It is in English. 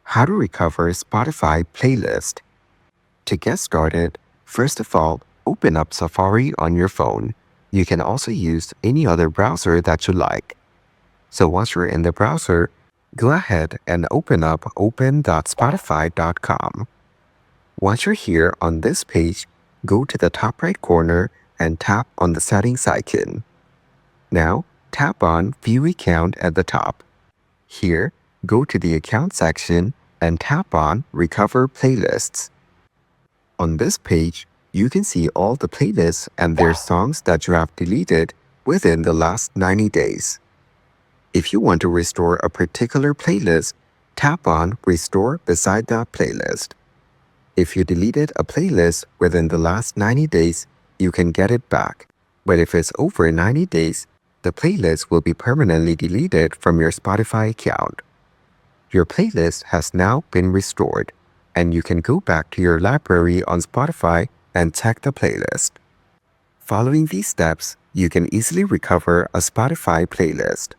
How to recover Spotify playlist. To get started, first of all, open up Safari on your phone. You can also use any other browser that you like. So once you're in the browser, go ahead and open up open.spotify.com. Once you're here on this page, go to the top right corner and tap on the settings icon. Now, tap on View Account at the top. Here, go to the Account section and tap on Recover Playlists. On this page, you can see all the playlists and their songs that you have deleted within the last 90 days. If you want to restore a particular playlist, tap on Restore beside that playlist. If you deleted a playlist within the last 90 days, you can get it back. But if it's over 90 days, the playlist will be permanently deleted from your Spotify account. Your playlist has now been restored, and you can go back to your library on Spotify and check the playlist. Following these steps, you can easily recover a Spotify playlist.